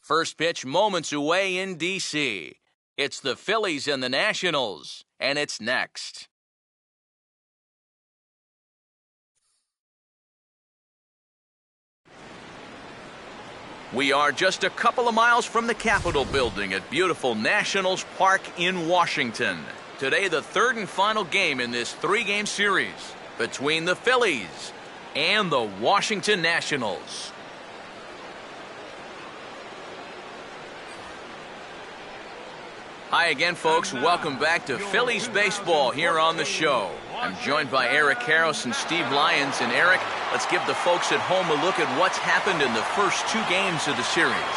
First pitch moments away in D.C. It's the Phillies and the Nationals, and it's next. We are just a couple of miles from the Capitol building at beautiful Nationals Park in Washington. Today, the third and final game in this three-game series between the Phillies and the Washington Nationals. Hi again, folks. Welcome back to Phillies baseball here on the show. I'm joined by Eric Karros and Steve Lyons. And Eric, let's give the folks at home a look at what's happened in the first two games of the series.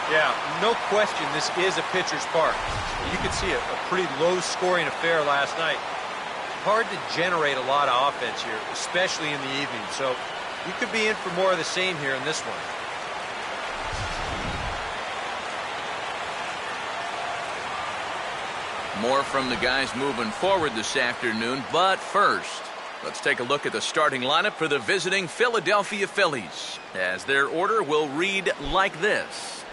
Yeah, no question this is a pitcher's park. You could see a pretty low-scoring affair last night. Hard to generate a lot of offense here, especially in the evening. So you could be in for more of the same here in this one. More from the guys moving forward this afternoon, but first, let's take a look at the starting lineup for the visiting Philadelphia Phillies, as their order will read like this.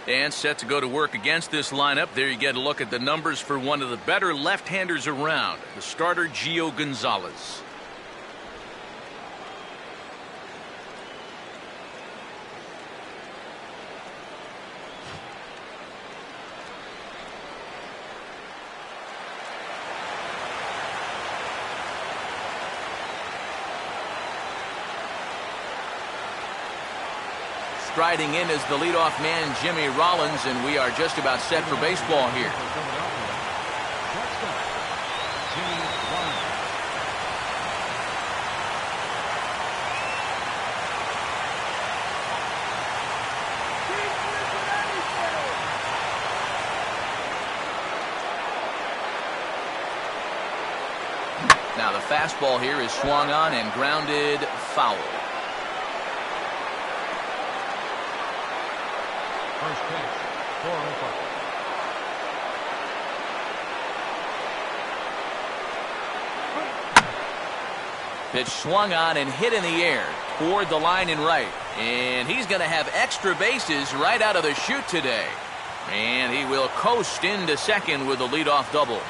And set to go to work against this lineup. There you get a look at the numbers for one of the better left-handers around, the starter Gio Gonzalez. Striding in is the leadoff man, Jimmy Rollins, and we are just about set for baseball here. Now the fastball here is swung on and grounded foul. First pitch, 4-0. Pitch swung on and hit in the air toward the line and right. And he's going to have extra bases right out of the chute today. And he will coast into second with a leadoff double.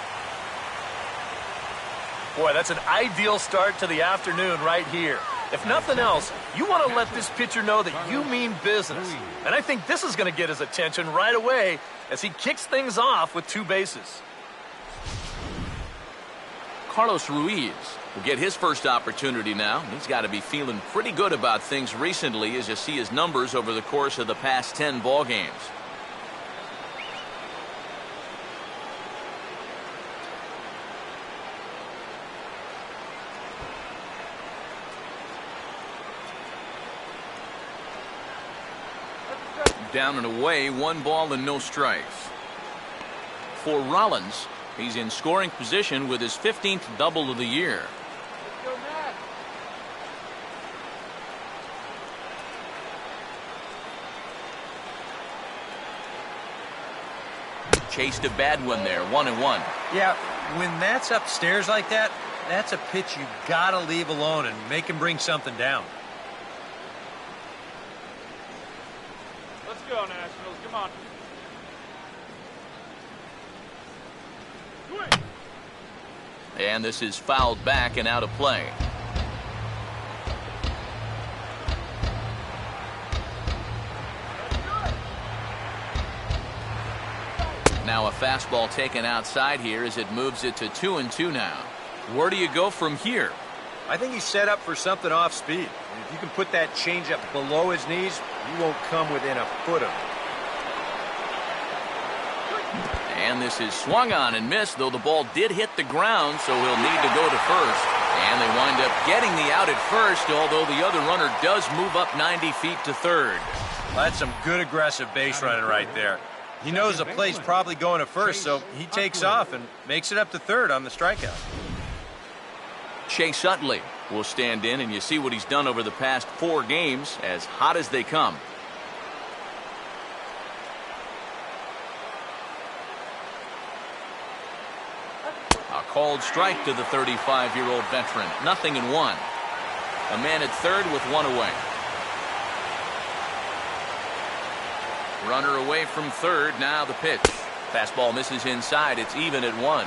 Boy, that's an ideal start to the afternoon right here. If nothing else, you want to let this pitcher know that you mean business. And I think this is going to get his attention right away as he kicks things off with two bases. Carlos Ruiz will get his first opportunity now. He's got to be feeling pretty good about things recently as you see his numbers over the course of the past 10 ball games. Down and away, 1 ball and no strikes. For Rollins, he's in scoring position with his 15th double of the year. Chased a bad one there, 1-1. Yeah, when that's upstairs like that, that's a pitch you gotta leave alone and make him bring something down. Go, Nationals, come on. And this is fouled back and out of play. Now a fastball taken outside here as it moves it to 2-2 now. Where do you go from here? I think he's set up for something off speed. If you can put that changeup below his knees, you won't come within a foot of it. And this is swung on and missed, though the ball did hit the ground, so he'll need to go to first. And they wind up getting the out at first, although the other runner does move up 90 feet to third. Well, that's some good aggressive base running right there. He knows the play's probably going to first, so he takes off and makes it up to third on the strikeout. Chase Utley will stand in, and you see what he's done over the past 4 games, as hot as they come. A called strike to the 35-year-old veteran. 0-1. A man at third with 1 away. Runner away from third. Now the pitch. Fastball misses inside. It's even at 1.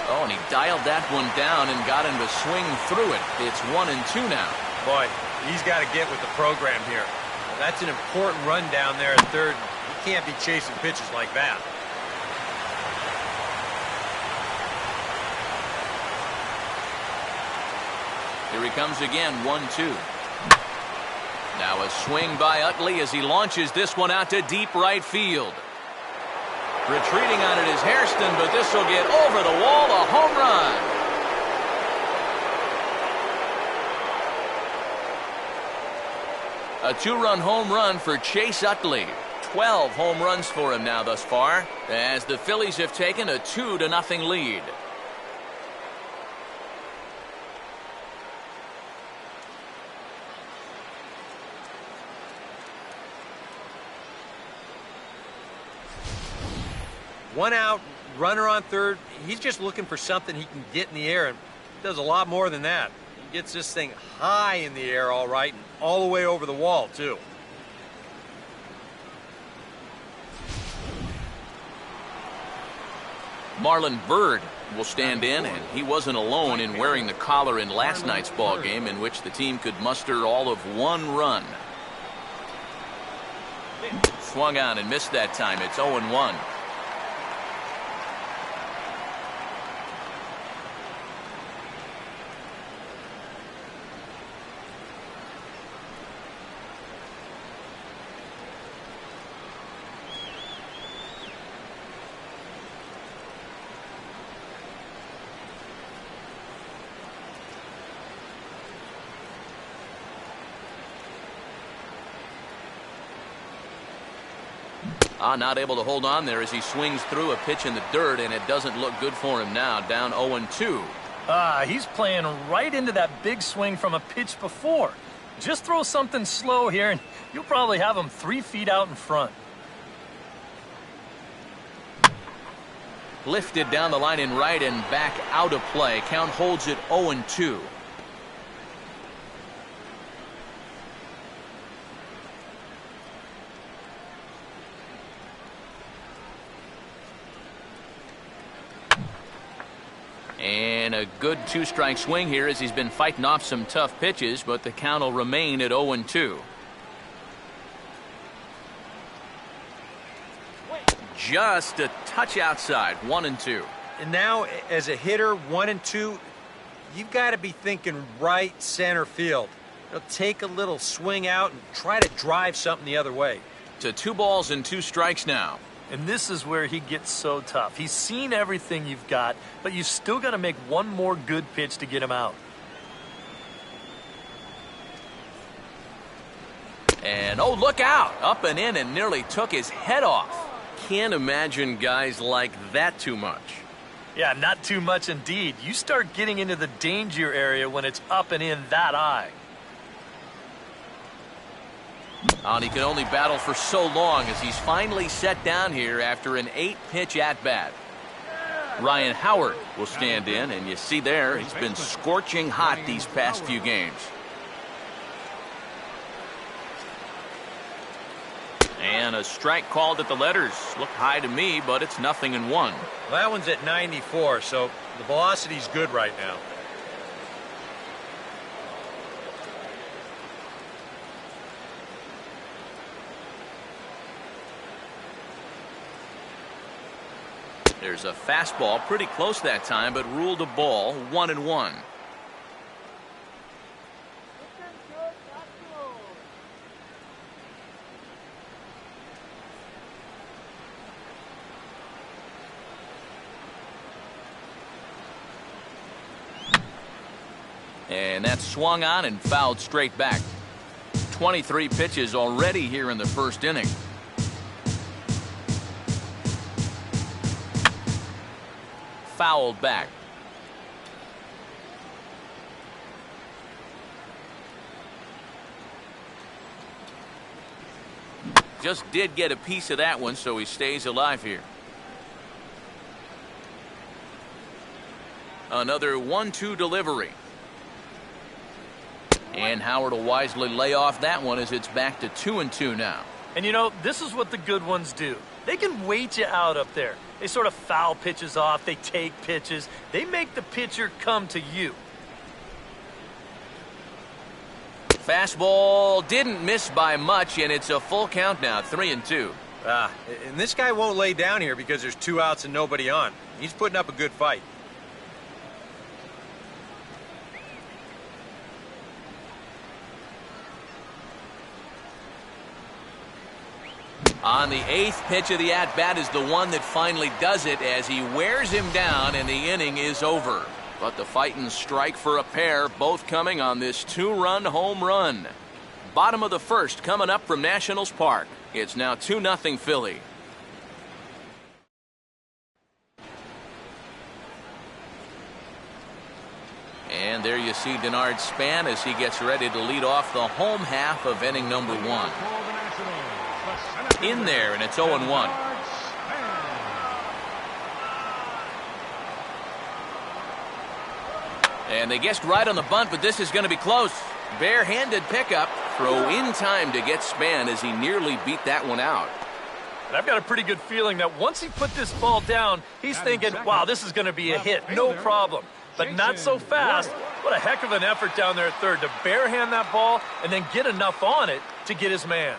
Oh, and he dialed that one down and got him to swing through it. It's 1-2 now. Boy, he's got to get with the program here. That's an important run down there at third. He can't be chasing pitches like that. Here he comes again, 1-2. Now a swing by Utley as he launches this one out to deep right field. Retreating on it is Hairston, but this will get over the wall, a home run. A 2-run home run for Chase Utley. 12 home runs for him now thus far, as the Phillies have taken a 2-0 lead. One out, runner on third. He's just looking for something he can get in the air, and he does a lot more than that. He gets this thing high in the air, all right, and all the way over the wall, too. Marlon Byrd will stand in, and he wasn't alone in wearing the collar in last night's ball game, in which the team could muster all of 1 run. Swung on and missed that time. It's 0-1. Not able to hold on there as he swings through a pitch in the dirt, and it doesn't look good for him now. Down 0-2. He's playing right into that big swing from a pitch before. Just throw something slow here, and you'll probably have him 3 feet out in front. Lifted down the line in right and back out of play. Count holds it 0-2. And a good 2-strike swing here as he's been fighting off some tough pitches, but the count will remain at 0-2. Just a touch outside, 1-2. And now, as a hitter, 1-2, you've got to be thinking right center field. Take a little swing out and try to drive something the other way. To 2 balls and 2 strikes now. And this is where he gets so tough. He's seen everything you've got, but you've still got to make one more good pitch to get him out. And, oh, look out. Up and in and nearly took his head off. Can't imagine guys like that too much. Yeah, not too much indeed. You start getting into the danger area when it's up and in that high. And he can only battle for so long as he's finally set down here after an 8-pitch at-bat. Ryan Howard will stand in, and you see there, he's been scorching hot these past few games. And a strike called at the letters. Looked high to me, but it's 0-1. Well, that one's at 94, so the velocity's good right now. There's a fastball pretty close that time, but ruled a ball, 1-1. And that's swung on and fouled straight back. 23 pitches already here in the first inning. Fouled back. just did get a piece of that one, so he stays alive here. Another 1-2 delivery. And Howard will wisely lay off that one as it's back to 2-2 now. And you know, this is what the good ones do. They can wait you out up there. They sort of foul pitches off. They take pitches. They make the pitcher come to you. Fastball didn't miss by much, and it's a full count now, 3-2. And this guy won't lay down here because there's 2 outs and nobody on. He's putting up a good fight. On the 8th pitch of the at-bat is the one that finally does it as he wears him down and the inning is over. But the Fightins strike for a pair, both coming on this 2-run home run. Bottom of the 1st coming up from Nationals Park. It's now 2-0 Philly. And there you see Denard Span as he gets ready to lead off the home half of inning number 1. In there, and it's 0-1. And they guessed right on the bunt, but this is going to be close. Bare-handed pickup. Throw in time to get Span as he nearly beat that one out. And I've got a pretty good feeling that once he put this ball down, he's thinking, wow, this is going to be a hit, no problem. But not so fast. What a heck of an effort down there at third to barehand that ball and then get enough on it to get his man.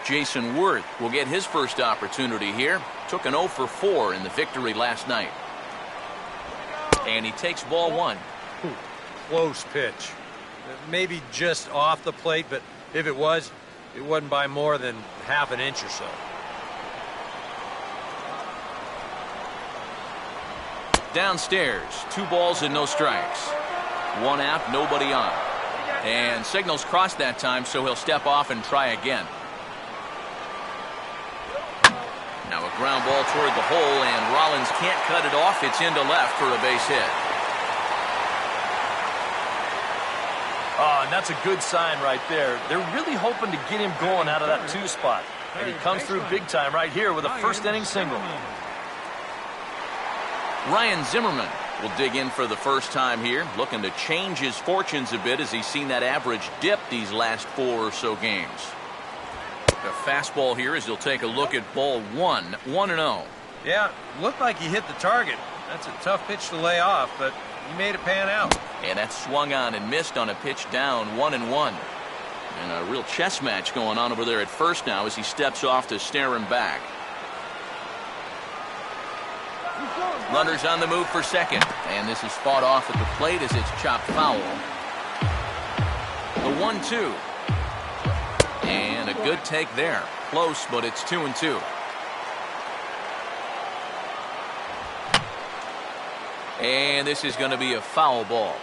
Jason Worth will get his first opportunity here. Took an 0 for 4 in the victory last night. And he takes ball 1. Close pitch. Maybe just off the plate, but if it wasn't by more than half an inch or so. Downstairs, 2 balls and no strikes. 1 out, nobody on. And signals crossed that time, so he'll step off and try again. Now a ground ball toward the hole, and Rollins can't cut it off. It's into left for a base hit. Oh, and that's a good sign right there. They're really hoping to get him going out of that 2 spot. And he comes through big time right here with a first-inning single. Ryan Zimmerman will dig in for the first time here, looking to change his fortunes a bit as he's seen that average dip these last 4 or so games. A fastball here as he'll take a look at ball 1, 1-0. Yeah, looked like he hit the target. That's a tough pitch to lay off, but he made it pan out. And that swung on and missed on a pitch down, 1-1. And a real chess match going on over there at first now as he steps off to stare him back. Runners on the move for second. And this is fought off at the plate as it's chopped foul. The 1-2. And a good take there. Close, but it's 2-2. And this is going to be a foul ball.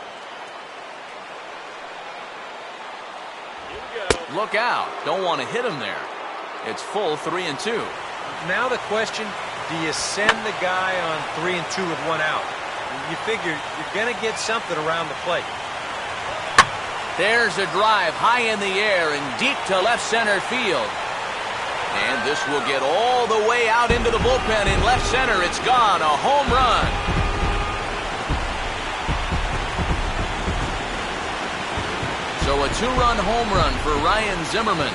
Look out. Don't want to hit him there. It's full 3-2. Now the question, do you send the guy on 3-2 with 1 out? You figure you're going to get something around the plate. There's a drive high in the air and deep to left center field. And this will get all the way out into the bullpen in left center. It's gone. A home run. So a 2-run home run for Ryan Zimmerman.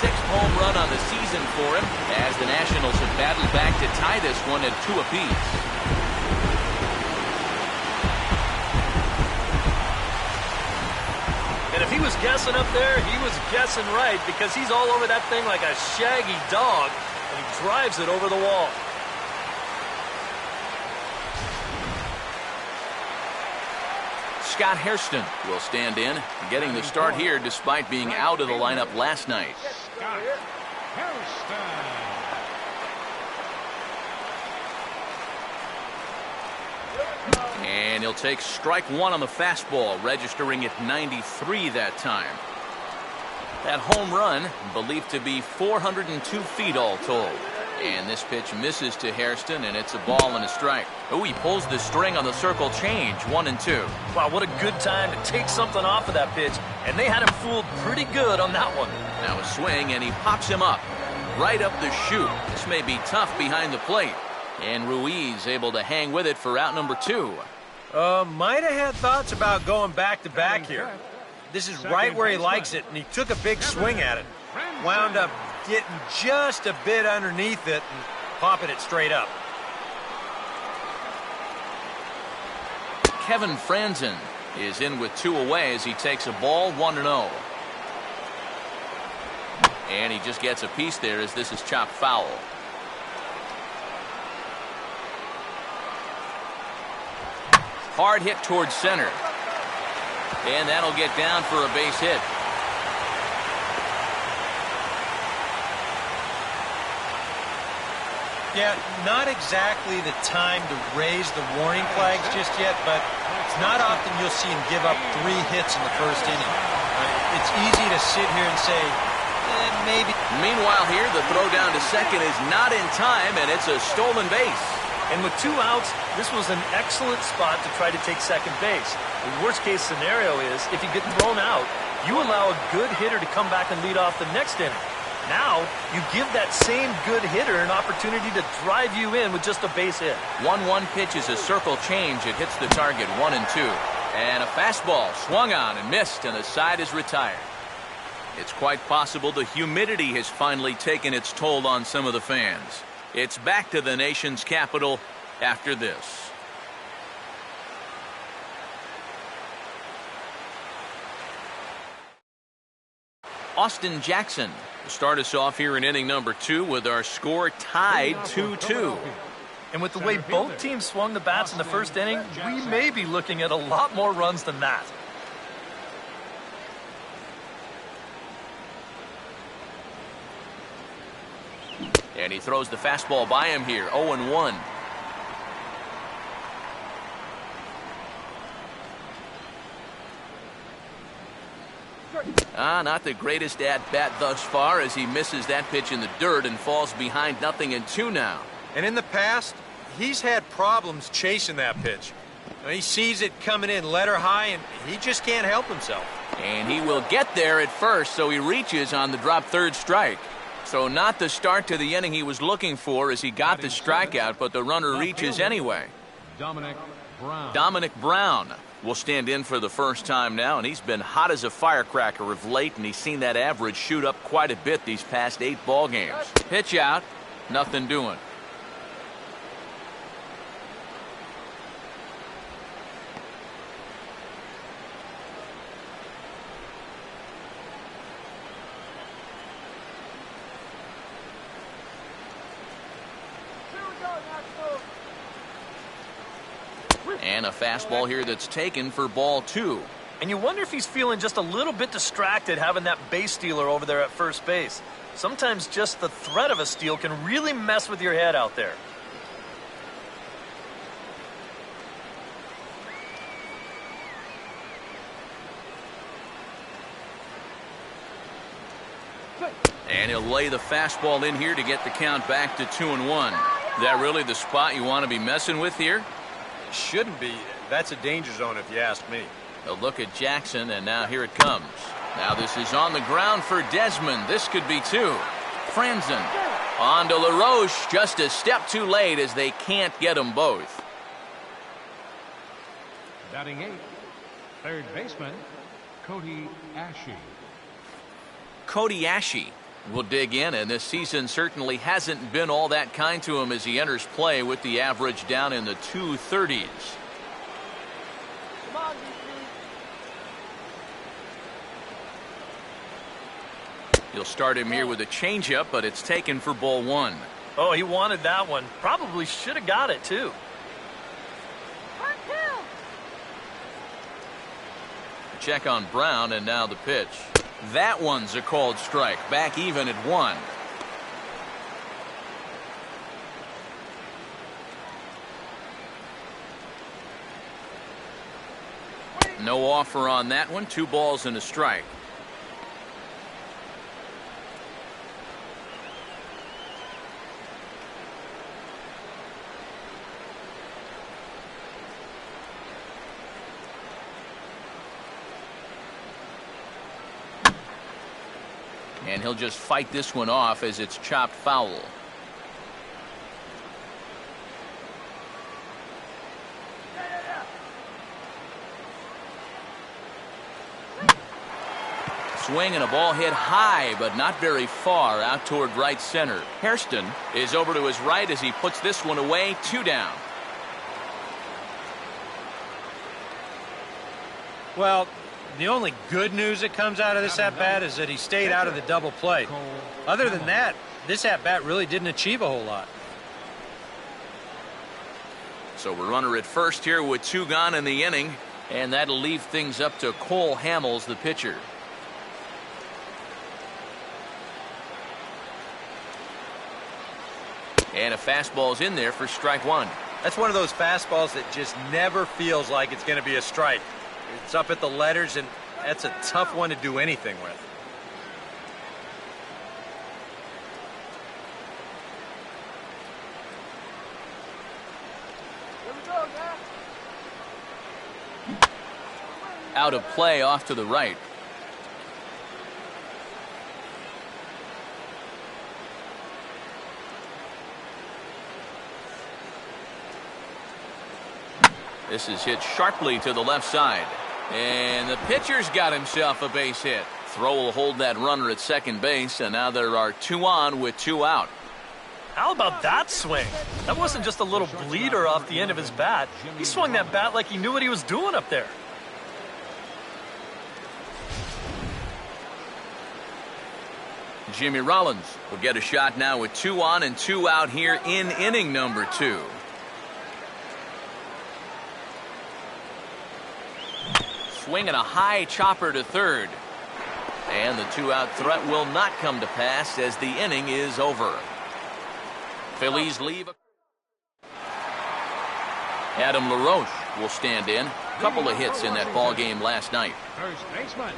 6th home run on the season for him as the Nationals have battled back to tie this one at 2 apiece. And if he was guessing up there, he was guessing right because he's all over that thing like a shaggy dog, and he drives it over the wall. Scott Hairston will stand in, getting the start here despite being out of the lineup last night. Scott Hairston. And he'll take strike 1 on the fastball, registering at 93 that time. That home run believed to be 402 feet all told. And this pitch misses to Hairston, and it's a ball and a strike. Oh, he pulls the string on the circle change, 1-2. Wow, what a good time to take something off of that pitch, and they had him fooled pretty good on that one. Now a swing, and he pops him up, right up the chute. This may be tough behind the plate. And Ruiz able to hang with it for out number 2. Might have had thoughts about going back-to-back here. This is right where he likes it, and he took a big swing at it. Wound up getting just a bit underneath it and popping it straight up. Kevin Franzen is in with 2 away as he takes a ball, 1-0. And he just gets a piece there as this is chopped foul. Hard hit towards center. And that'll get down for a base hit. Yeah, not exactly the time to raise the warning flags just yet, but it's not often you'll see him give up 3 hits in the first inning. It's easy to sit here and say, maybe. Meanwhile here, the throw down to second is not in time, and it's a stolen base. And with 2 outs, this was an excellent spot to try to take second base. The worst-case scenario is, if you get thrown out, you allow a good hitter to come back and lead off the next inning. Now, you give that same good hitter an opportunity to drive you in with just a base hit. 1-1 pitch is a circle change. It hits the target, 1-2. And a fastball swung on and missed, and the side is retired. It's quite possible the humidity has finally taken its toll on some of the fans. It's back to the nation's capital after this. Austin Jackson will start us off here in inning number 2 with our score tied 2-2. And with the way both teams swung the bats in the first inning, we may be looking at a lot more runs than that. And he throws the fastball by him here, 0-1. Not the greatest at-bat thus far as he misses that pitch in the dirt and falls behind 0-2 now. And in the past, he's had problems chasing that pitch. He sees it coming in letter high, and he just can't help himself. And he will get there at first, so he reaches on the drop third strike. So not the start to the inning he was looking for as he got the strikeout, but the runner reaches anyway. Dominic Brown will stand in for the first time now, and he's been hot as a firecracker of late, and he's seen that average shoot up quite a bit these past 8 ball games. Pitch out, nothing doing. And a fastball here that's taken for ball 2. And you wonder if he's feeling just a little bit distracted having that base stealer over there at first base. Sometimes just the threat of a steal can really mess with your head out there. And he'll lay the fastball in here to get the count back to 2-1. Is that really the spot you want to be messing with here? Shouldn't be. That's a danger zone if you ask me. A look at Jackson, and now here it comes. Now this is on the ground for Desmond. This could be 2. Franzen on to LaRoche, just a step too late as they can't get them both. Batting 8, third baseman, Cody Ashe. Cody Ashe will dig in, and this season certainly hasn't been all that kind to him as he enters play with the average down in the 230s. You'll start him here with a changeup, but it's taken for ball 1. Oh, he wanted that one. Probably should have got it, too. Check on Brown, and now the pitch. That one's a called strike. Back even at 1. No offer on that one. 2 balls and a strike. And he'll just fight this one off as it's chopped foul. Swing and a ball hit high, but not very far out toward right center. Hairston is over to his right as he puts this one away. 2 down. Well, the only good news that comes out of this at-bat is that he stayed out of the double play. Other than that, this at-bat really didn't achieve a whole lot. So we're runner at first here with 2 gone in the inning, and that'll leave things up to Cole Hamels, the pitcher. And a fastball's in there for strike 1. That's one of those fastballs that just never feels like it's going to be a strike. It's up at the letters, and that's a tough one to do anything with. Out of play off to the right. This is hit sharply to the left side. And the pitcher's got himself a base hit. Throw will hold that runner at second base, and now there are 2 on with 2 out. How about that swing? That wasn't just a little bleeder off the end of his bat. He swung that bat like he knew what he was doing up there. Jimmy Rollins will get a shot now with 2 on and 2 out here in inning number 2. Swinging a high chopper to third. And the 2-out threat will not come to pass as the inning is over. Phillies leave. Adam LaRoche will stand in. Couple of hits in that ball game last night. First baseman.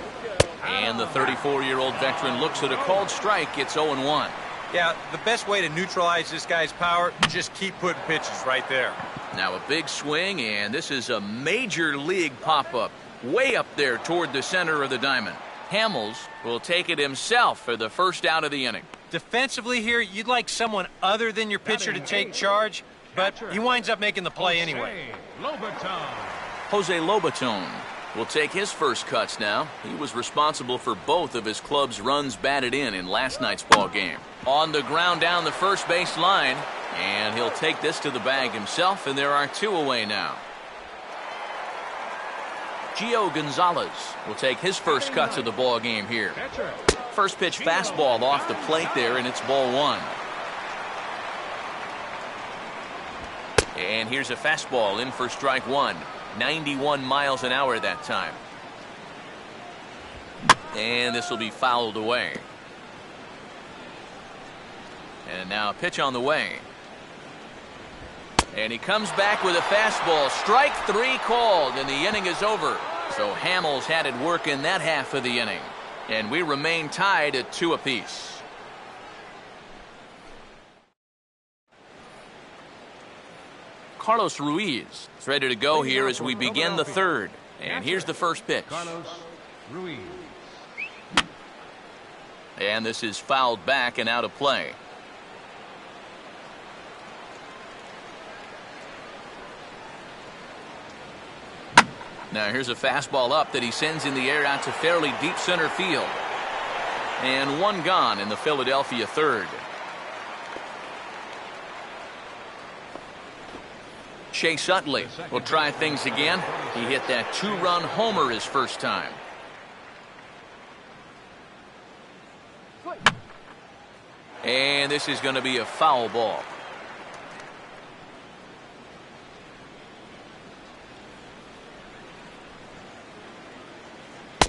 And the 34-year-old veteran looks at a called strike. It's 0-1. Yeah, the best way to neutralize this guy's power, just keep putting pitches right there. Now a big swing, and this is a major league pop-up. Way up there toward the center of the diamond. Hamels will take it himself for the first out of the inning. Defensively here, you'd like someone other than your pitcher to take charge, but he winds up making the play anyway. Jose Lobaton will take his first cuts now. He was responsible for both of his club's runs batted in last night's ball game. On the ground down the first base line, and he'll take this to the bag himself, and there are 2 away now. Gio Gonzalez will take his first cuts of the ball game here. First pitch fastball off the plate there, and it's ball 1. And here's a fastball in for strike 1. 91 miles an hour that time. And this will be fouled away. And now a pitch on the way. And he comes back with a fastball. Strike 3 called, and the inning is over. So Hamels had it work in that half of the inning. And we remain tied at 2 apiece. Carlos Ruiz is ready to go here as we begin the third. And here's the first pitch. Carlos Ruiz. And this is fouled back and out of play. Now here's a fastball up that he sends in the air out to fairly deep center field. And 1 gone in the Philadelphia third. Chase Utley will try things again. He hit that 2-run homer his first time. And this is going to be a foul ball.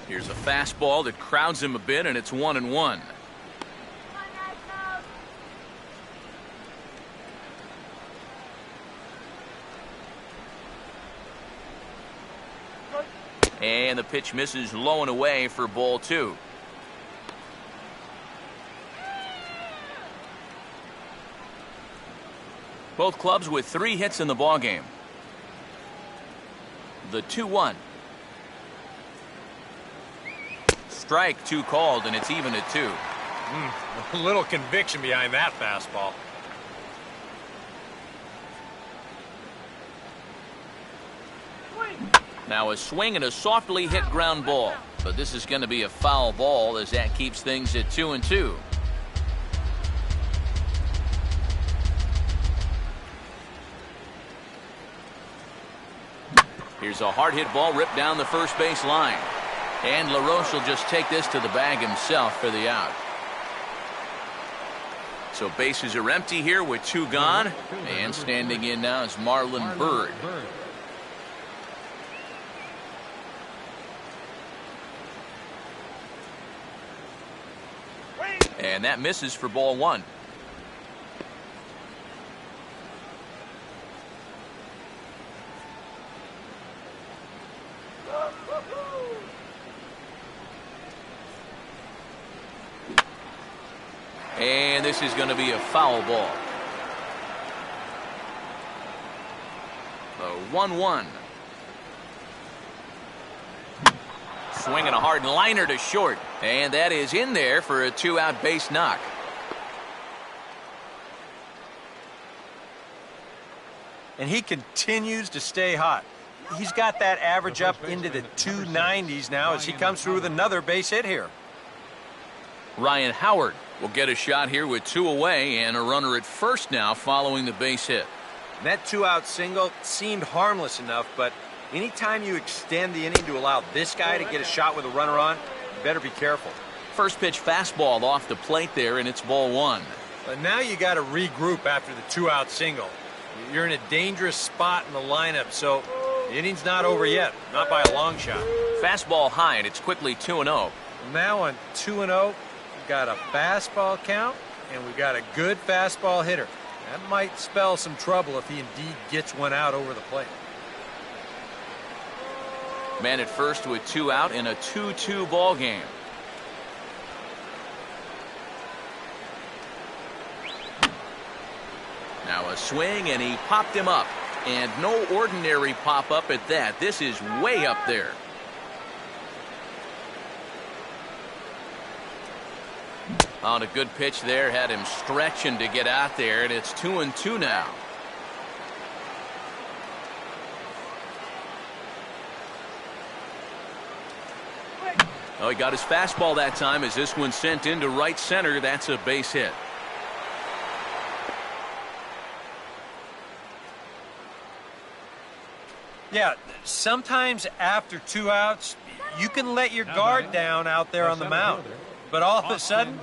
Here's a fastball that crowds him a bit, and it's 1-1. And the pitch misses low and away for ball 2. Both clubs with 3 hits in the ballgame. The 2-1. Strike 2 called, and it's even at 2. A little conviction behind that fastball. Now a swing and a softly hit ground ball. But this is going to be a foul ball as that keeps things at 2-2. Here's a hard hit ball ripped down the first base line. And LaRoche will just take this to the bag himself for the out. So bases are empty here with 2 gone. And standing in now is Marlon Byrd. And that misses for ball 1. And this is going to be a foul ball. 1-1. Swinging a hard liner to short. And that is in there for a 2-out base knock. And he continues to stay hot. He's got that average up into the 290s now as he comes through with another base hit here. Ryan Howard will get a shot here with 2 away and a runner at first now following the base hit. That 2-out single seemed harmless enough, but anytime you extend the inning to allow this guy to get a shot with a runner on, you better be careful. First pitch fastball off the plate there, and it's ball 1. But now you got to regroup after the 2-out single. You're in a dangerous spot in the lineup, so the inning's not over yet, not by a long shot. Fastball high, and it's quickly 2-0. Now on 2-0, we've got a fastball count, and we've got a good fastball hitter. That might spell some trouble if he indeed gets one out over the plate. Man at first with 2 out in a 2-2 ball game. Now a swing, and he popped him up. And no ordinary pop-up at that. This is way up there. On a good pitch there, had him stretching to get out there, and it's 2-2 now. Oh, he got his fastball that time as this one sent into right center. That's a base hit. Yeah, sometimes after 2 outs, you can let your guard down out there on the mound. But all of a sudden,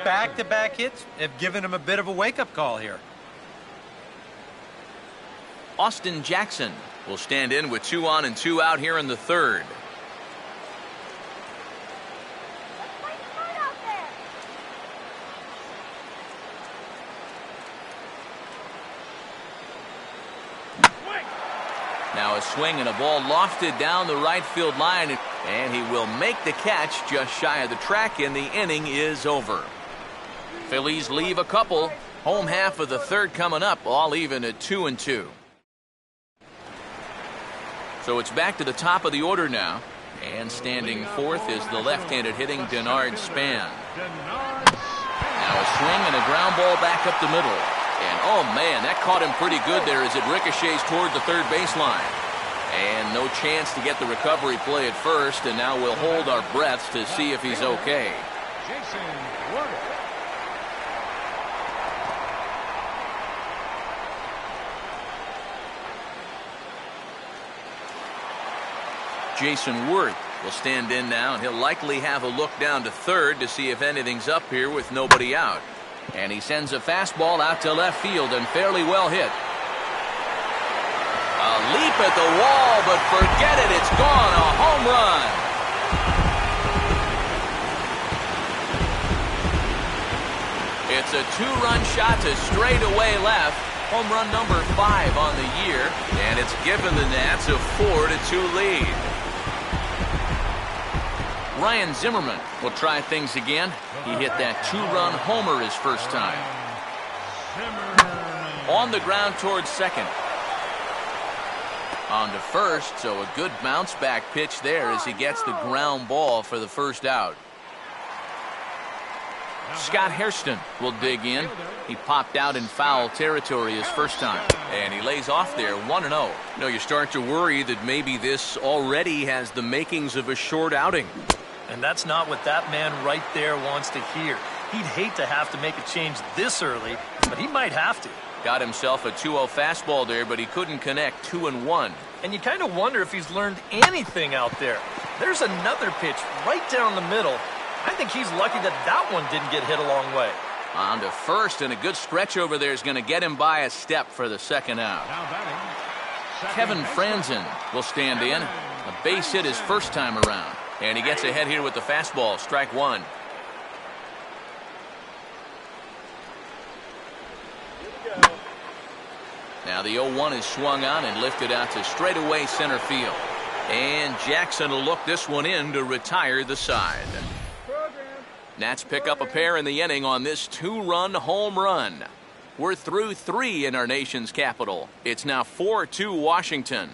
back-to-back hits have given him a bit of a wake-up call here. Austin Jackson will stand in with 2 on and 2 out here in the third. Now a swing and a ball lofted down the right field line, and he will make the catch just shy of the track, and the inning is over. Phillies leave a couple. Home half of the third coming up, all even at 2-2. So it's back to the top of the order now, and standing fourth is the left-handed hitting Denard Span. Now a swing and a ground ball back up the middle. And, oh, man, that caught him pretty good there as it ricochets toward the third baseline. And no chance to get the recovery play at first, and now we'll hold our breaths to see if he's okay. Jason Worth will stand in now, and he'll likely have a look down to third to see if anything's up here with nobody out. And he sends a fastball out to left field and fairly well hit. A leap at the wall, but forget it, it's gone, a home run. It's a 2-run shot to straightaway left. Home run number 5 on the year, and it's given the Nats a 4-2 lead. Ryan Zimmerman will try things again. He hit that 2-run homer his first time. On the ground towards second. On to first, so a good bounce back pitch there as he gets the ground ball for the first out. Scott Hairston will dig in. He popped out in foul territory his first time, and he lays off there 1-0. You know, you start to worry that maybe this already has the makings of a short outing. And that's not what that man right there wants to hear. He'd hate to have to make a change this early, but he might have to. Got himself a 2-0 fastball there, but he couldn't connect 2-1. And you kind of wonder if he's learned anything out there. There's another pitch right down the middle. I think he's lucky that that one didn't get hit a long way. On to first, and a good stretch over there is going to get him by a step for the second out. Now batting, Kevin Franzen will stand in. A base hit his first time around. And he gets ahead here with the fastball, strike one. Now the 0-1 is swung on and lifted out to straightaway center field. And Jackson will look this one in to retire the side. Nats pick up a pair in the inning on this 2-run home run. We're through 3 in our nation's capital. It's now 4-2 Washington.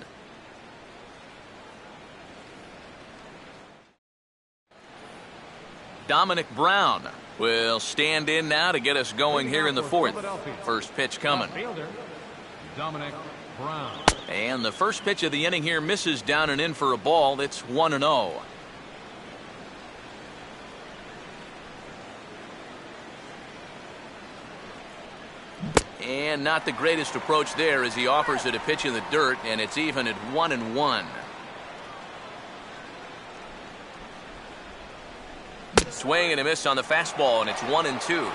Dominic Brown will stand in now to get us going here in the fourth. First pitch coming. fielder, Dominic Brown. And the first pitch of the inning here misses down and in for a ball. It's 1-0. And not the greatest approach there as he offers it a pitch in the dirt, and it's even at 1-1. Swing and a miss on the fastball, and it's 1-2.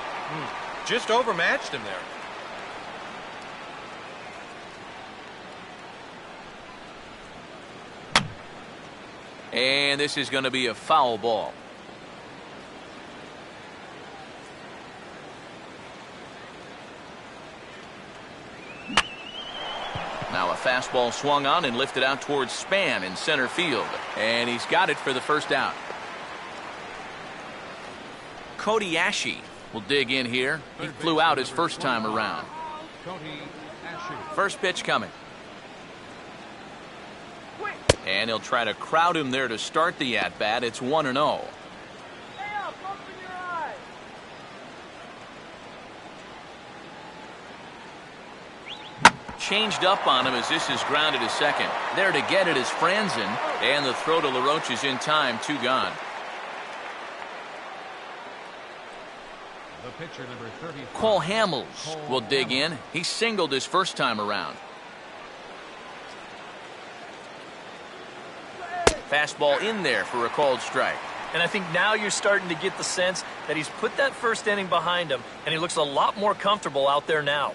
Just overmatched him there. And this is going to be a foul ball. Now a fastball swung on and lifted out towards Span in center field. And he's got it for the first out. Cody Ashe will dig in here. He flew out his first time around. Cody Ashe. First pitch coming. And he'll try to crowd him there to start the at-bat. It's 1-0. Changed up on him as this is grounded to second. There to get it is Franzen, and the throw to LaRoche is in time. 2 gone. The pitcher, number 35. Cole Hamels will dig in. He singled his first time around. Fastball in there for a called strike. And I think now you're starting to get the sense that he's put that first inning behind him, and he looks a lot more comfortable out there now.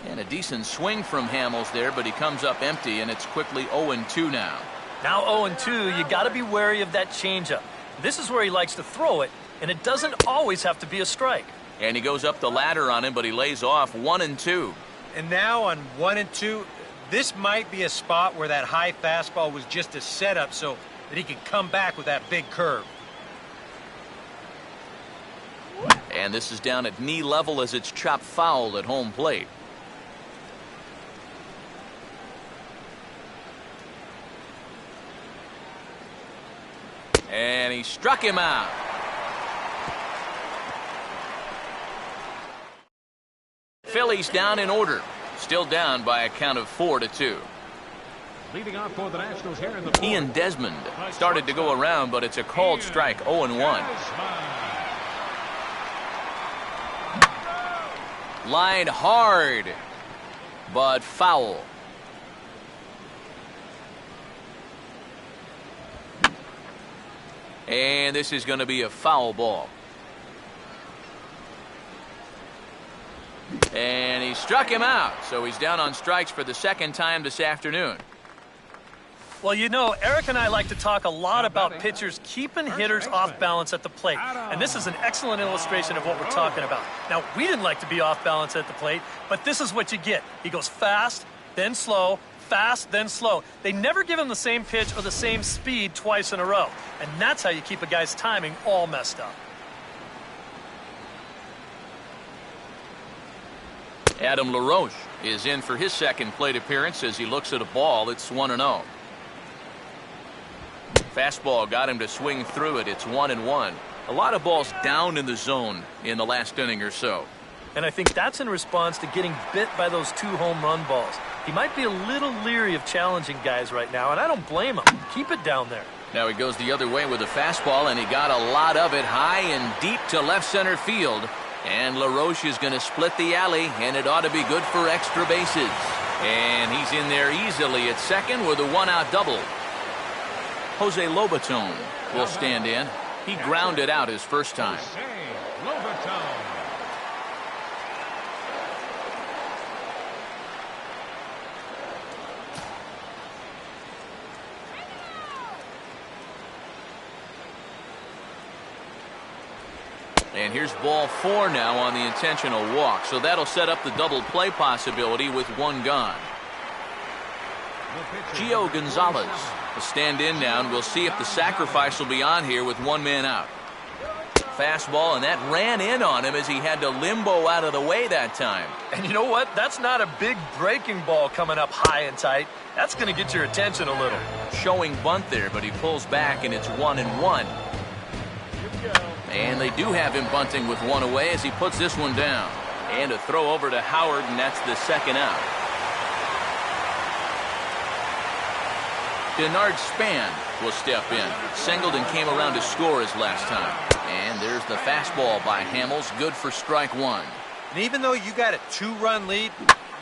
And a decent swing from Hamels there, but he comes up empty, and it's quickly 0-2 now. Now 0-2, you got to be wary of that changeup. This is where he likes to throw it, and it doesn't always have to be a strike. And he goes up the ladder on him, but he lays off 1-2. And now on 1-2, this might be a spot where that high fastball was just a setup so that he can come back with that big curve. And this is down at knee level as it's chopped foul at home plate. And he struck him out. Phillies down in order. Still down by a count of 4-2. Leading off for the Nationals here in the Ian Desmond started to go around, but it's a called strike, 0-1. Line hard, but foul. And this is going to be a foul ball. And he struck him out, so he's down on strikes for the second time this afternoon. Well, you know, Eric and I like to talk a lot about pitchers keeping hitters off balance at the plate. And this is an excellent illustration of what we're talking about. Now, we didn't like to be off balance at the plate, but this is what you get. He goes fast, then slow, fast, then slow. They never give him the same pitch or the same speed twice in a row. And that's how you keep a guy's timing all messed up. Adam LaRoche is in for his second plate appearance as he looks at a ball. It's 1-0. Fastball got him to swing through it. It's 1-1. A lot of balls down in the zone in the last inning or so. And I think that's in response to getting bit by those 2 home run balls. He might be a little leery of challenging guys right now, and I don't blame him. Keep it down there. Now he goes the other way with a fastball, and he got a lot of it high and deep to left center field. And LaRoche is going to split the alley, and it ought to be good for extra bases. And he's in there easily at second with a 1-out double. Jose Lobaton will stand in. He grounded out his first time. And here's ball 4 now on the intentional walk. So that'll set up the double play possibility with 1 gone. Gio Gonzalez will stand in now, and we'll see if the sacrifice will be on here with 1 man out. Fastball, and that ran in on him as he had to limbo out of the way that time. And you know what? That's not a big breaking ball coming up high and tight. That's going to get your attention a little. Showing bunt there, but he pulls back, and it's 1-1. And they do have him bunting with 1 away as he puts this one down. And a throw over to Howard, and that's the 2nd out. Denard Span will step in. Singleton came around to score his last time. And there's the fastball by Hamels, good for strike 1. And even though you got a 2-run lead,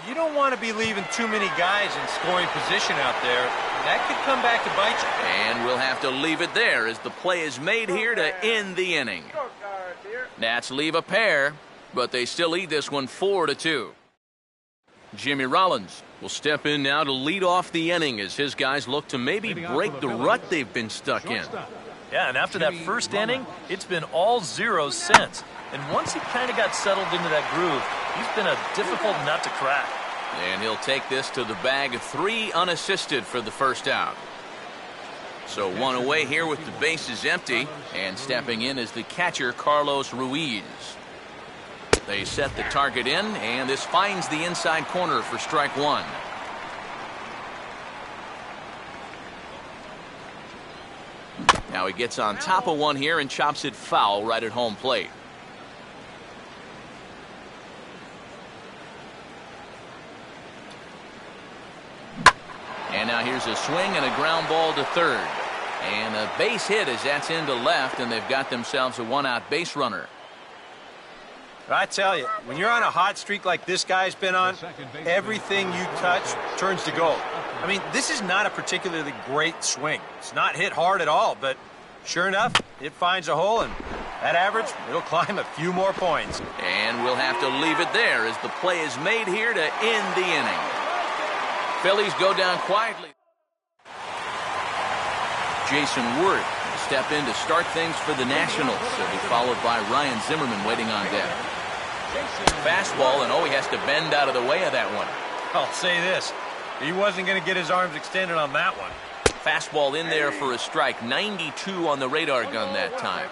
you don't want to be leaving too many guys in scoring position out there. That could come back to bite you. And we'll have to leave it there as the play is made here to end the inning. Nats leave a pair, but they still lead this one 4-2. Jimmy Rollins will step in now to lead off the inning as his guys look to maybe break the rut they've been stuck in. Yeah, and after that first inning, it's been all zeros since. And once he kind of got settled into that groove, he's been a difficult nut to crack. And he'll take this to the bag, 3 unassisted for the first out. So 1 away here with the bases empty, and stepping in is the catcher Carlos Ruiz. They set the target in, and this finds the inside corner for strike 1. Now he gets on top of one here and chops it foul right at home plate. And now here's a swing and a ground ball to third. And a base hit as that's into left, and they've got themselves a 1-out base runner. I tell you, when you're on a hot streak like this guy's been on, everything you touch turns to gold. I mean, this is not a particularly great swing. It's not hit hard at all, but sure enough, it finds a hole, and at average, it'll climb a few more points. And we'll have to leave it there as the play is made here to end the inning. Phillies go down quietly. Jason Worth will step in to start things for the Nationals. He'll be followed by Ryan Zimmerman waiting on deck. Fastball, and he has to bend out of the way of that one. I'll say this, he wasn't going to get his arms extended on that one. Fastball in there for a strike. 92 on the radar gun that time.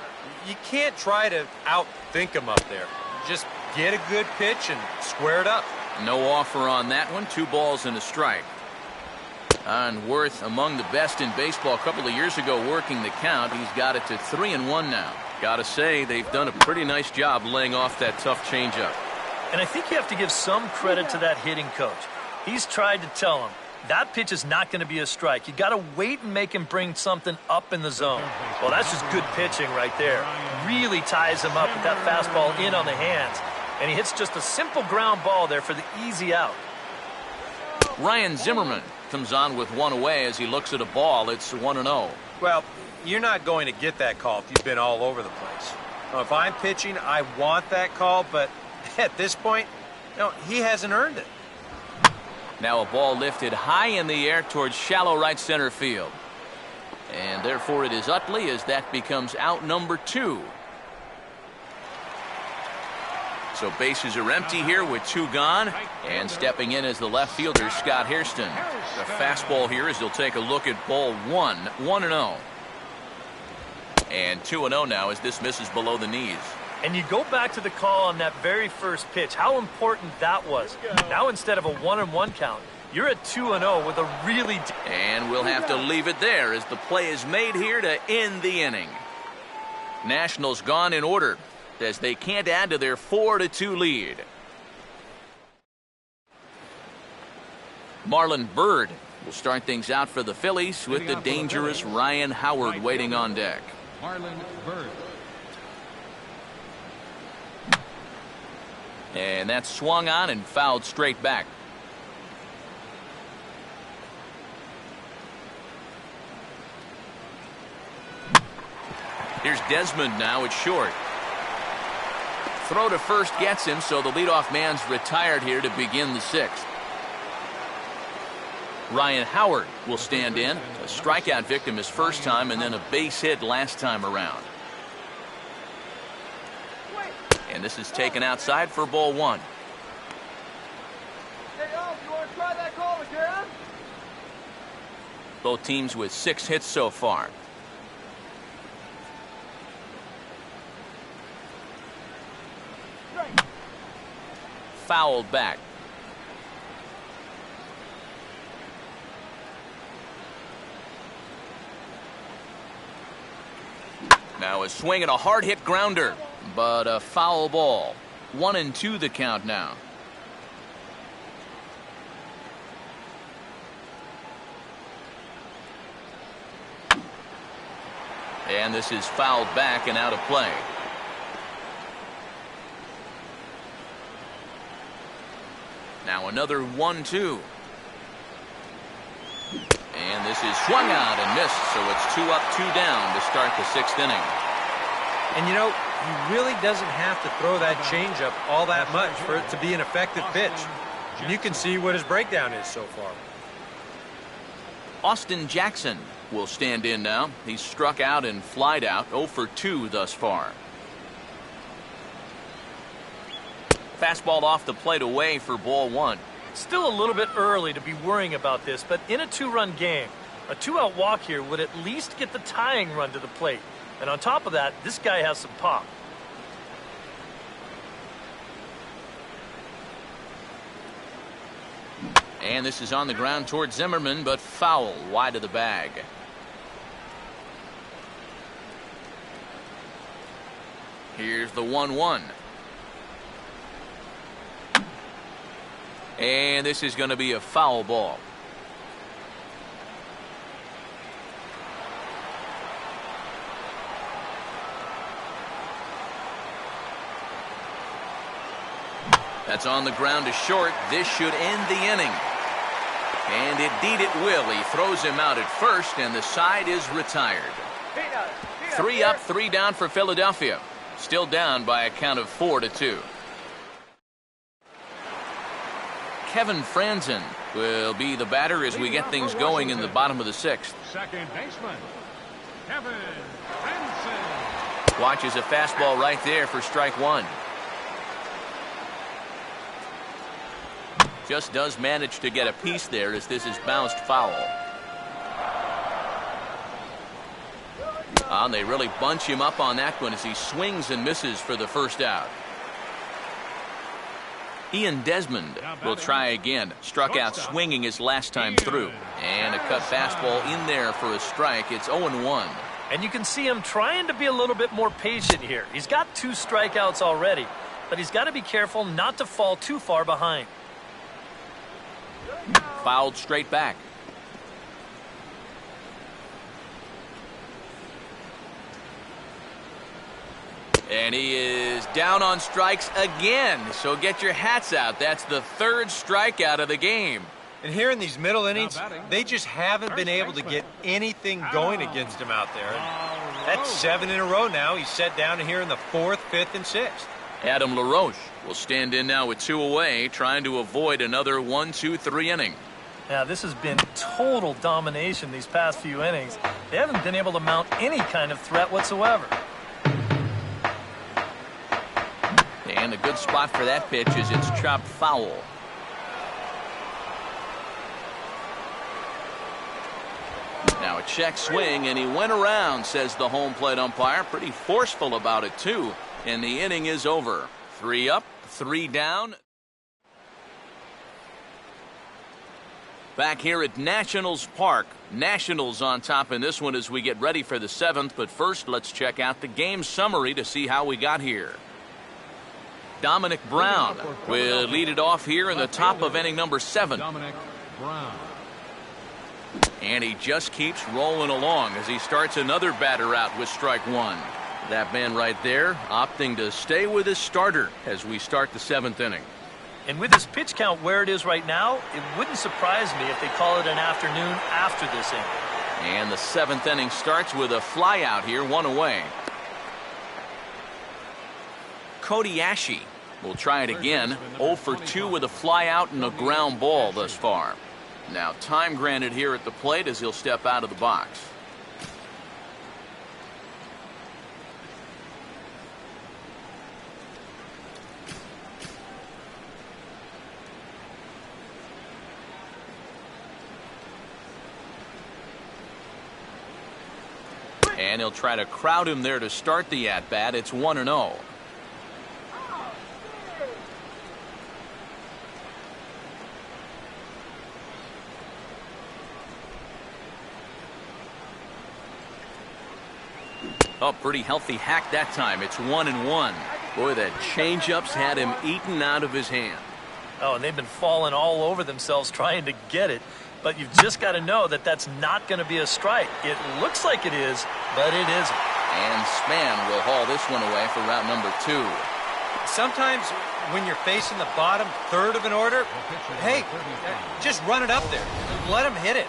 You can't try to outthink him up there. Just get a good pitch and square it up. No offer on that one. 2 balls and a strike. On Worth, among the best in baseball a couple of years ago working the count. He's got it to 3-1 now. Gotta say, they've done a pretty nice job laying off that tough changeup. And I think you have to give some credit to that hitting coach. He's tried to tell him, that pitch is not going to be a strike. You got to wait and make him bring something up in the zone. Well, that's just good pitching right there. Really ties him up with that fastball in on the hands. And he hits just a simple ground ball there for the easy out. Ryan Zimmerman comes on with 1 away as he looks at a ball. It's 1-0. Well, you're not going to get that call if you've been all over the place. Now, if I'm pitching, I want that call, but at this point, he hasn't earned it. Now a ball lifted high in the air towards shallow right center field. And therefore it is Utley as that becomes out number 2. So bases are empty here with 2 gone. And stepping in is the left fielder, Scott Hairston. The fastball here as he'll take a look at ball 1. 1-0. And 2-0 now as this misses below the knees. And you go back to the call on that very first pitch, how important that was. Now instead of a 1-1 count, You're at 2-0 with a really... And we'll have to leave it there as the play is made here to end the inning. Nationals gone in order as they can't add to their 4-2 lead. Marlon Byrd will start things out for the Phillies with the dangerous Ryan Howard waiting on deck. Marlon Byrd. And that's swung on and fouled straight back. Here's Desmond now at short. Throw to first gets him, so the leadoff man's retired here to begin the sixth. Ryan Howard will stand in. A strikeout victim his first time and then a base hit last time around. And this is taken outside for ball one. Hey, you want to try that call again? Both teams with 6 hits so far. Fouled back. Now a swing and a hard hit grounder, but a foul ball. 1-2 the count now. And this is fouled back and out of play. Now another 1-2. And this is swung out and missed, so it's 2 up, 2 down to start the 6th inning. And you know, he really doesn't have to throw that changeup all that much for it to be an effective pitch. And you can see what his breakdown is so far. Austin Jackson will stand in now. He's struck out and flied out, 0 for 2 thus far. Fastball off the plate away for ball one. Still a little bit early to be worrying about this, but in a 2-run game, a 2-out walk here would at least get the tying run to the plate. And on top of that, this guy has some pop. And this is on the ground toward Zimmerman, but foul wide of the bag. Here's the 1-1. And this is going to be a foul ball. That's on the ground to short. This should end the inning. And indeed it will. He throws him out at first, and the side is retired. 3 up, 3 down for Philadelphia. Still down by a count of 4-2. Kevin Franzen will be the batter as we get things going in the bottom of the 6th. Second baseman, Kevin Franzen. Watches a fastball right there for strike one. Just does manage to get a piece there as this is bounced foul. And they really bunch him up on that one as he swings and misses for the first out. Ian Desmond will try again. Struck out swinging his last time through. And a cut fastball in there for a strike. It's 0-1. And you can see him trying to be a little bit more patient here. He's got 2 strikeouts already, but he's got to be careful not to fall too far behind. Fouled straight back. And he is down on strikes again. So get your hats out. That's the 3rd strikeout of the game. And here in these middle innings, they just haven't been able to get anything going against him out there. And that's 7 in a row now. He's set down here in the 4th, 5th, and 6th. Adam LaRoche will stand in now with 2 away, trying to avoid another 1-2-3 inning. Yeah, this has been total domination these past few innings. They haven't been able to mount any kind of threat whatsoever. And a good spot for that pitch is it's chopped foul. Now a check swing, and he went around, says the home plate umpire. Pretty forceful about it, too. And the inning is over. 3 up, 3 down. Back here at Nationals Park. Nationals on top in this one as we get ready for the 7th. But first, let's check out the game summary to see how we got here. Dominic Brown will lead it off here in the top of inning number 7. Dominic Brown. And he just keeps rolling along as he starts another batter out with strike 1. That man right there opting to stay with his starter as we start the 7th inning. And with his pitch count where it is right now, it wouldn't surprise me if they call it an afternoon after this inning. And the 7th inning starts with a fly out here, 1 away. Cody Ashe will try it again. 0 for 2 with a fly out and a ground ball thus far. Now time granted here at the plate as he'll step out of the box. And he'll try to crowd him there to start the at-bat. It's 1-0. Oh, pretty healthy hack that time. It's 1-1. Boy, that changeup's had him eaten out of his hand. Oh, and they've been falling all over themselves trying to get it. But you've just got to know that that's not going to be a strike. It looks like it is, but it isn't. And Span will haul this one away for route number 2. Sometimes when you're facing the bottom third of an order, hey, just run it up there. Let him hit it.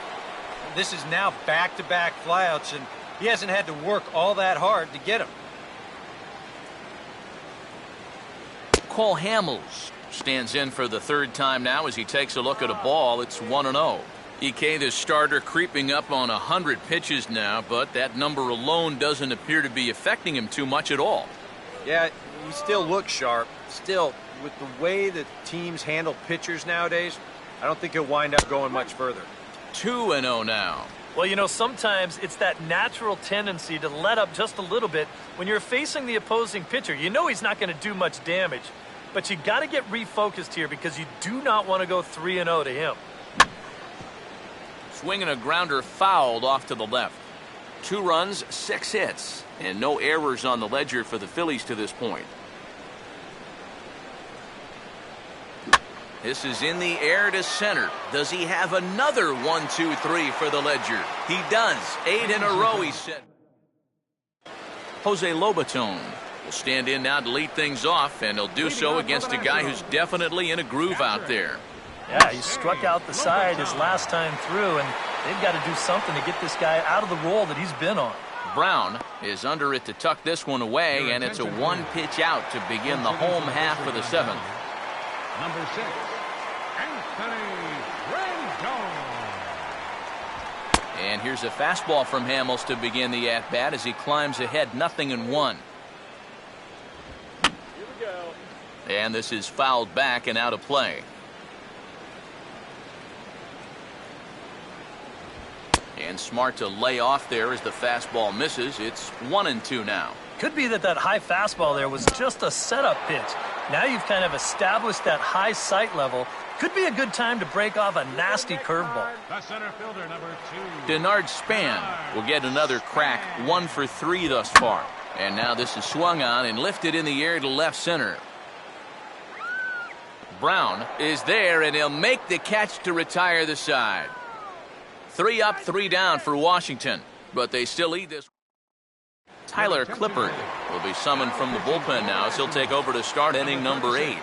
This is now back-to-back flyouts, and he hasn't had to work all that hard to get him. Cole Hamels stands in for the 3rd time now as he takes a look at a ball. It's 1-0. EK, the starter, creeping up on 100 pitches now, but that number alone doesn't appear to be affecting him too much at all. Yeah, he still looks sharp. Still, with the way that teams handle pitchers nowadays, I don't think he'll wind up going much further. 2-0 now. Well, you know, sometimes it's that natural tendency to let up just a little bit when you're facing the opposing pitcher. You know he's not going to do much damage, but you got to get refocused here because you do not want to go 3-0 to him. Swinging a grounder fouled off to the left. 2 runs, 6 hits, and no errors on the ledger for the Phillies to this point. This is in the air to center. Does he have another 1, 2, 3 for the ledger? He does. 8 in a row, he said. Jose Lobaton will stand in now to lead things off, and he'll do so against a guy who's definitely in a groove out there. Yeah, he struck out the side his last time through, and they've got to do something to get this guy out of the role that he's been on. Brown is under it to tuck this one away, and it's a 1-pitch out to begin the home half of the 7th. Number 6, Anthony Rendon. And here's a fastball from Hamels to begin the at-bat as he climbs ahead 0-1. Here we go. And this is fouled back and out of play. And smart to lay off there as the fastball misses. It's 1-2 now. Could be that high fastball there was just a setup pitch. Now you've kind of established that high sight level. Could be a good time to break off a nasty curveball. The center fielder, number 2. Denard Span will get another crack, 1 for 3 thus far. And now this is swung on and lifted in the air to left center. Brown is there, and he'll make the catch to retire the side. 3 up, 3 down for Washington, but they still lead this. Tyler Clippard will be summoned from the bullpen now as he'll take over to start inning number 8.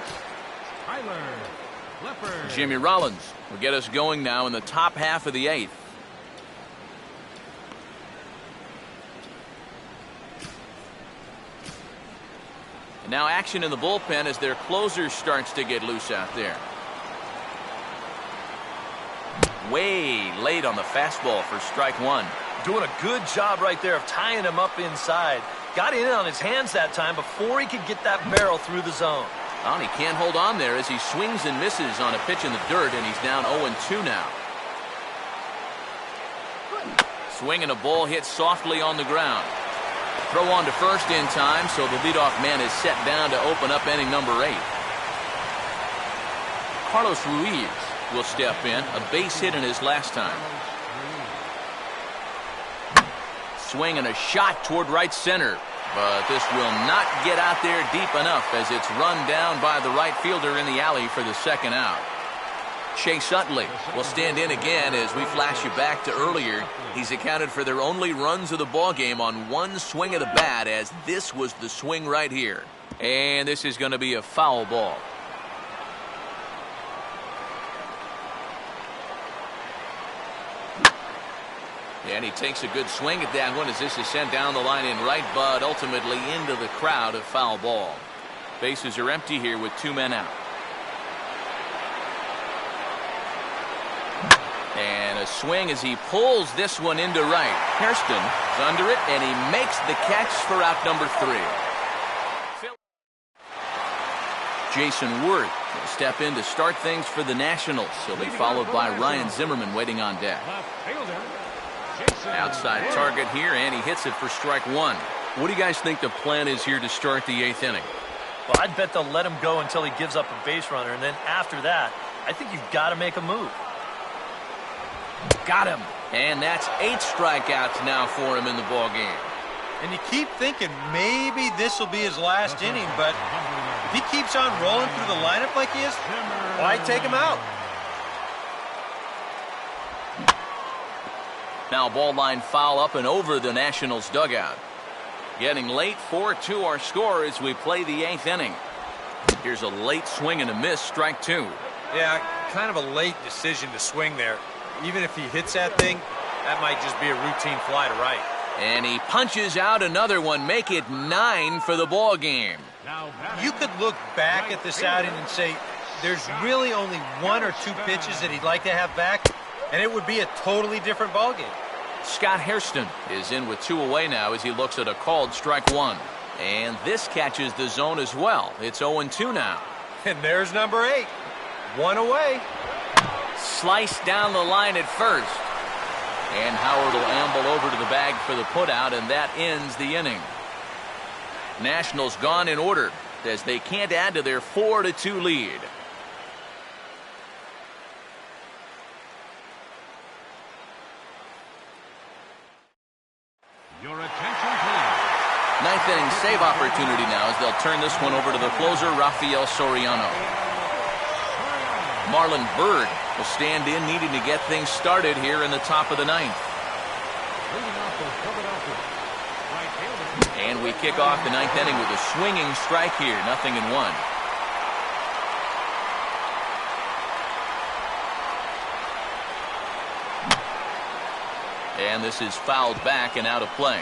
Tyler Clippard. Jimmy Rollins will get us going now in the top half of the 8th. And now action in the bullpen as their closer starts to get loose out there. Way late on the fastball for strike 1. Doing a good job right there of tying him up inside. Got in on his hands that time before he could get that barrel through the zone. Well, he can't hold on there as he swings and misses on a pitch in the dirt, and he's down 0-2 now. Swinging a ball hit softly on the ground. Throw on to first in time, so the leadoff man is set down to open up inning number 8. Carlos Ruiz will step in. A base hit in his last time. Swing and a shot toward right center. But this will not get out there deep enough as it's run down by the right fielder in the alley for the second out. Chase Utley will stand in again as we flash you back to earlier. He's accounted for their only runs of the ball game on one swing of the bat, as this was the swing right here. And this is going to be a foul ball. And he takes a good swing at that one as this is sent down the line in right, but ultimately into the crowd, a foul ball. Bases are empty here with 2 men out. And a swing as he pulls this one into right. Hairston is under it, and he makes the catch for out number 3. Jason Worth will step in to start things for the Nationals. He'll be followed by Ryan Zimmerman waiting on deck. Outside target here, and he hits it for strike 1. What do you guys think the plan is here to start the 8th inning? Well, I'd bet they'll let him go until he gives up a base runner, and then after that, I think you've got to make a move. Got him. And that's 8 strikeouts now for him in the ball game. And you keep thinking maybe this will be his last inning, but if he keeps on rolling through the lineup like he is, why take him out? Now ball line foul up and over the Nationals dugout. Getting late, 4-2 our score as we play the 8th inning. Here's a late swing and a miss, strike 2. Yeah, kind of a late decision to swing there. Even if he hits that thing, that might just be a routine fly to right. And he punches out another one, make it 9 for the ball game. You could look back at this outing and say there's really only 1 or 2 pitches that he'd like to have back, and it would be a totally different ball game. Scott Hairston is in with 2 away now as he looks at a called strike 1. And this catches the zone as well. It's 0-2 now. And there's number 8. 1 away. Sliced down the line at first. And Howard will amble over to the bag for the putout, and that ends the inning. Nationals gone in order as they can't add to their 4-2 lead. Your attention, please. 9th inning save opportunity now as they'll turn this one over to the closer, Rafael Soriano. Marlon Byrd will stand in, needing to get things started here in the top of the 9th. And we kick off the 9th inning with a swinging strike here, 0-1. And this is fouled back and out of play.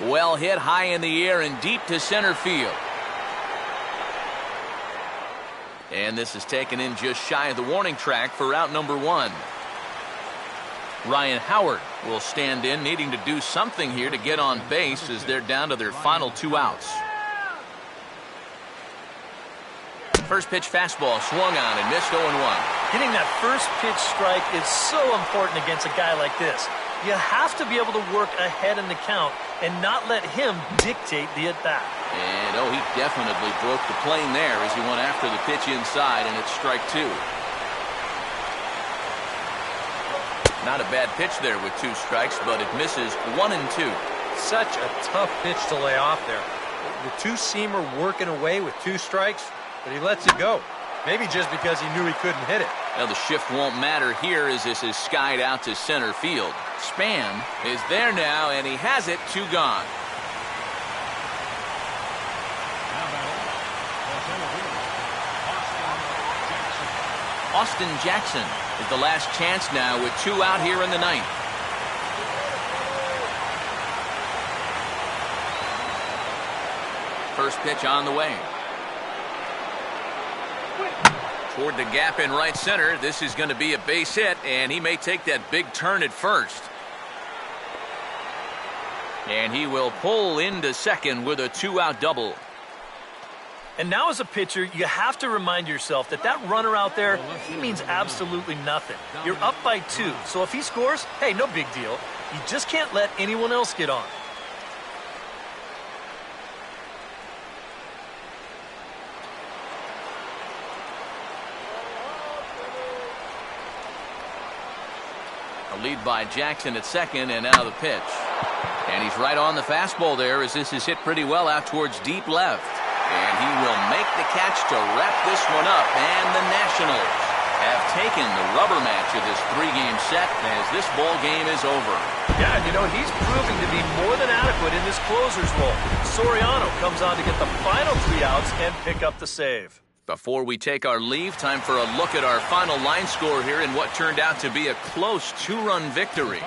Well hit high in the air and deep to center field. And this is taken in just shy of the warning track for out number 1. Ryan Howard will stand in, needing to do something here to get on base as they're down to their final 2 outs. First pitch fastball swung on and missed 0-1. Getting that first pitch strike is so important against a guy like this. You have to be able to work ahead in the count and not let him dictate the at-bat. And he definitely broke the plane there as he went after the pitch inside, and it's strike 2. Not a bad pitch there with 2 strikes, but it misses 1 and 2. Such a tough pitch to lay off there. The 2-seamer working away with 2 strikes, but he lets it go. Maybe just because he knew he couldn't hit it. Now the shift won't matter here as this is skied out to center field. Span is there now, and he has it, 2 gone. Austin Jackson is the last chance now with 2 out here in the 9th. First pitch on the way. Toward the gap in right center. This is going to be a base hit, and he may take that big turn at first. And he will pull into second with a 2-out double. And now as a pitcher, you have to remind yourself that that runner out there, he means absolutely nothing. You're up by 2, so if he scores, hey, no big deal. You just can't let anyone else get on. A lead by Jackson at second, and now the pitch. And he's right on the fastball there as this is hit pretty well out towards deep left. And he will make the catch to wrap this one up. And the Nationals have taken the rubber match of this three-game set as this ball game is over. Yeah, and you know, he's proving to be more than adequate in this closer's role. Soriano comes on to get the final 3 outs and pick up the save. Before we take our leave, time for a look at our final line score here in what turned out to be a close 2-run victory.